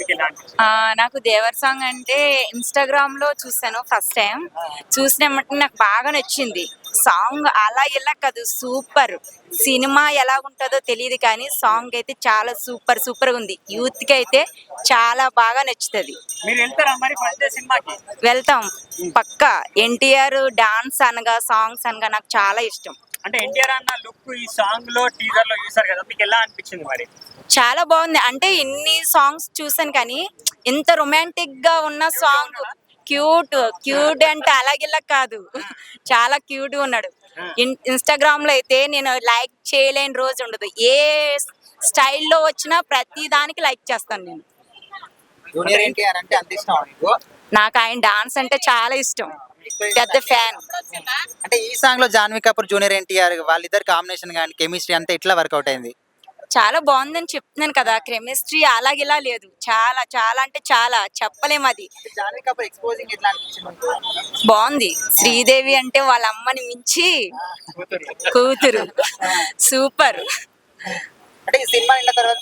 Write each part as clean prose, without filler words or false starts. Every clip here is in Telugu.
మీకు ఎలా అనిపించింది? నాకు దేవర్ సాంగ్ అంటే ఇన్స్టాగ్రామ్ లో చూసాను ఫస్ట్ టైం. చూసినప్పుడు నాకు బాగా నచ్చింది సాంగ్. అలా ఇలా కాదు, సూపర్. సినిమా ఎలా ఉంటుందో తెలియదు కానీ సాంగ్ అయితే చాలా సూపర్ సూపర్ గా ఉంది. యూత్ కి అయితే చాలా బాగా నచ్చుతుంది. మీరు వెళ్తారా మరి ఫస్ట్ డే సినిమాకి? వెళ్తాం పక్కా. ఎన్టీఆర్ డాన్స్ అనగా సాంగ్స్ అనగా నాకు చాలా ఇష్టం. అంటే ఎన్టీఆర్ అన్న లుక్ ఈ సాంగ్ లో టీజర్ లో చూసారు కదా, మీకు ఎలా అనిపించింది మరి? చాలా బాగుంది. అంటే ఇన్ని సాంగ్స్ చూసాను కానీ ఇంత రొమాంటిక్ గా ఉన్న సాంగ్, క్యూట్ క్యూట్ అంటే అలాగిలా కాదు, చాలా క్యూట్ గా ఉన్నాడు. ఇన్స్టాగ్రామ్ లో అయితే నేను లైక్ చేయలేని రోజు ఉండదు. ఏ స్టైల్లో వచ్చినా ప్రతి దానికి లైక్ చేస్తాను నేను. జూనియర్ ఎన్టీఆర్ అంటే అంత ఇష్టం మీకు? నాకు ఆయన డాన్స్ అంటే చాలా ఇష్టం, పెద్ద ఫ్యాన్. అంటే ఈ సాంగ్ లో జాన్వీ కపూర్ జూనియర్ ఎన్టీఆర్ వాళ్ళిద్దరు కాంబినేషన్ కానీ కెమిస్ట్రీ అంతా ఎట్లా వర్కౌట్ అయింది? చాలా బాగుందని చెప్తున్నాను కదా. కెమిస్ట్రీ అలాగిలా లేదు, చాలా చాలా అంటే చాలా చెప్పలేము. అది జాన్వీ కపూర్ ఎక్స్పోజింగ్ ఎట్లా అనిపించింది? బాగుంది. శ్రీదేవి అంటే వాళ్ళ అమ్మని మించి కూతురు, సూపర్. అంటే ఈ సినిమా అయిన తర్వాత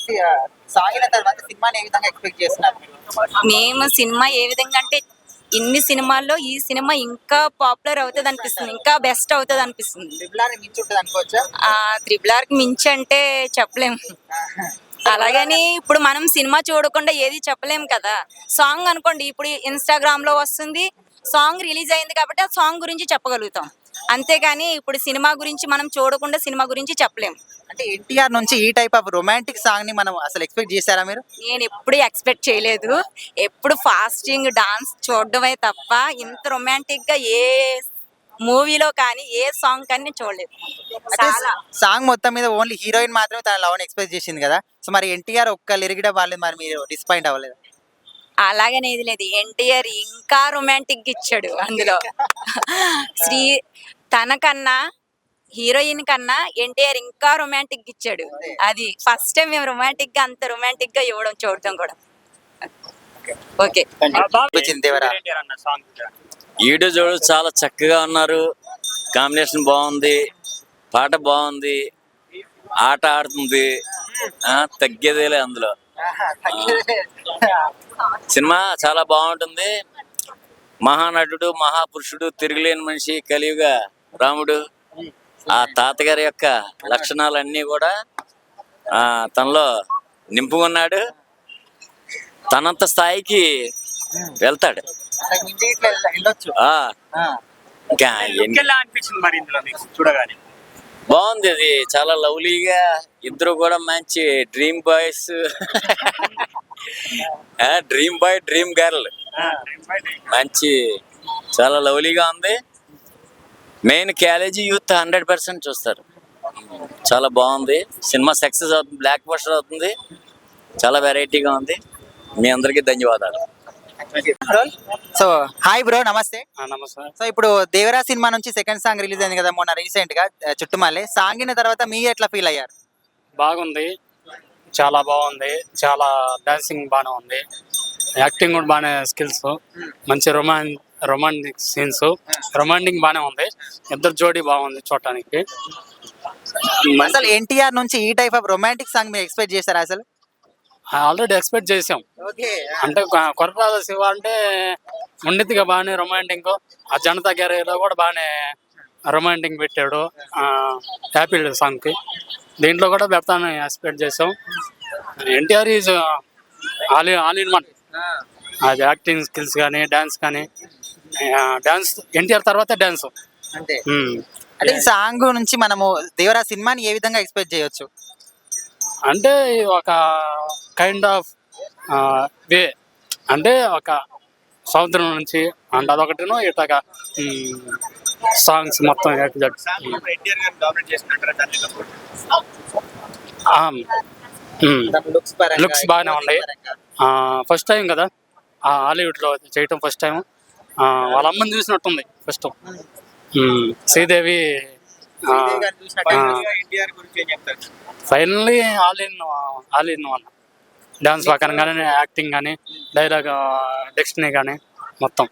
సాంగ్ అయిన తర్వాత సినిమాని ఏ విధంగా ఎక్స్పెక్ట్ చేస్తున్నారు? మేము సినిమా ఏ విధంగా అంటే ఇన్ని సినిమాల్లో ఈ సినిమా ఇంకా పాపులర్ అవుతుంది అనిపిస్తుంది, ఇంకా బెస్ట్ అవుతుంది అనిపిస్తుంది. ట్రిపుల్ మించి ఉంటుంది అనుకోవచ్చా? త్రిబుల్ కి మించి అంటే చెప్పలేము. అలాగని ఇప్పుడు మనం సినిమా చూడకుండా ఏది చెప్పలేము కదా. సాంగ్ అనుకోండి, ఇప్పుడు ఇన్స్టాగ్రామ్ లో వస్తుంది, సాంగ్ రిలీజ్ అయింది కాబట్టి ఆ సాంగ్ గురించి చెప్పగలుగుతాం. అంతేగాని ఇప్పుడు సినిమా గురించి మనం చూడకుండా సినిమా గురించి చెప్పలేము. అంటే ఎన్టీఆర్ నుంచి ఈ టైప్ ఆఫ్ రొమాంటిక్ సాంగ్ ని మనం అసలు ఎక్స్పెక్ట్ చేశారా మీరు? నేను ఎప్పుడు ఎక్స్పెక్ట్ చేయలేదు. ఎప్పుడు ఫాస్టింగ్ డాన్స్ చూడడమే తప్ప ఇంత రొమాంటిక్ గా ఏ మూవీలో కానీ ఏ సాంగ్ కానీ నేను చూడలేదు. చాలా సాంగ్ మొత్తం మీద ఓన్లీ హీరోయిన్ మాత్రమే తన లవ్ ని ఎక్స్ప్రెస్ చేసింది కదా. సో మరి ఎన్టీఆర్ ఒక్క లిరిక్ వాళ్ళు మరి మీరు డిసప్పాయింట్ అవ్వలేదు? అలాగనేది లేదు. ఎన్టీఆర్ ఇంకా రొమాంటిక్ ఇచ్చాడు అందులో. శ్రీ తనకన్నా హీరోయిన్ కన్నా ఎన్టీఆర్ ఇంకా రొమాంటిక్ ఇచ్చాడు. అది ఫస్ట్ టైం మేము రొమాంటిక్ గా అంత రొమాంటిక్ గా ఇవ్వడం చూడటం కూడా. ఓకే. ఎన్టీఆర్ అన్న సాంగ్ ఈడు చూడు చాలా చక్కగా ఉన్నారు, కాంబినేషన్ బాగుంది, పాట బాగుంది, ఆట ఆడుతుంది, తగ్గేదేలే అందులో. సినిమా చాలా బాగుంటుంది. మహానటుడు, మహాపురుషుడు, తిరుగులేని మనిషి, కలియుగ రాముడు, ఆ తాతగారి యొక్క లక్షణాలన్నీ కూడా తనలో నింపుకున్నాడు. తనంత స్థాయికి వెళ్తాడు. ఎలా అనిపించింది మరి ఇందులో మీకు చూడగానే? బాగుంది, అది చాలా లవ్లీగా, ఇద్దరు కూడా మంచి dream boys, dream boy dream girl, మంచి చాలా లవ్లీగా ఉంది. మెయిన్ కాలేజీ యూత్ 100% చూస్తారు. చాలా బాగుంది సినిమా, సక్సెస్ అవుతుంది, బ్లాక్ బస్టర్ అవుతుంది, చాలా వెరైటీగా ఉంది. మీ అందరికీ ధన్యవాదాలు. సో హాయ్ బ్రో, నమస్తే. నమస్తే. సో ఇప్పుడు దేవరా సినిమా నుంచి సెకండ్ సాంగ్ రిలీజ్ అయింది కదా మొన్న రీసెంట్ గా, చుట్టుమల్లె. సాంగ్ అయిన తర్వాత మీరు ఎట్లా ఫీల్ అయ్యారు? బాగుంది, చాలా బాగుంది. చాలా డాన్సింగ్ బాగానే ఉంది, యాక్టింగ్ కూడా బాగానే, స్కిల్స్ మంచి, రొమాంటిక్ సీన్స్, రొమాంటిక్ బాగానే ఉంది. ఇద్దరు జోడీ బాగుంది చూడటానికి. అసలు ఎన్టీఆర్ నుంచి ఈ టైప్ ఆఫ్ రొమాంటిక్ సాంగ్ మీరు ఎక్స్పెక్ట్ చేశారా అసలు? ఆల్రెడీ ఎక్స్పెక్ట్ చేసాం. అంటే కొరటాల శివ అంటే ఉండిద్దిగా బాగానే రొమాంటిక్, ఆ జనతా గ్యారేజ్లో కూడా బాగానే రొమాంటిక్ పెట్టాడు యాపిల్ సాంగ్కి. దీంట్లో కూడా పెడతానని ఎక్స్పెక్ట్ చేసాం. NTR is all in one. అది యాక్టింగ్ స్కిల్స్ కానీ, డాన్స్ కానీ, డాన్స్ ఎన్టీఆర్ తర్వాత డాన్స్. అంటే ఈ సాంగ్ నుంచి మనము దేవరా సినిమాని ఏ విధంగా ఎక్స్పెక్ట్ చేయొచ్చు? అంటే ఒక కైండ్ ఆఫ్ వే, అంటే ఒక సముద్రం నుంచి అంటే అదొకటినో ఇట్లాగా సాంగ్స్ మొత్తం లుక్స్ బాగానే ఉన్నాయి. ఫస్ట్ టైం కదా హాలీవుడ్లో చేయటం, ఫస్ట్ టైం. వాళ్ళ అమ్మని చూసినట్టుంది first. Sridevi finally all in one. Dance ప్రకారం కానీ, యాక్టింగ్ కానీ, డైలాగ్ డెక్స్టనీ కానీ మొత్తం.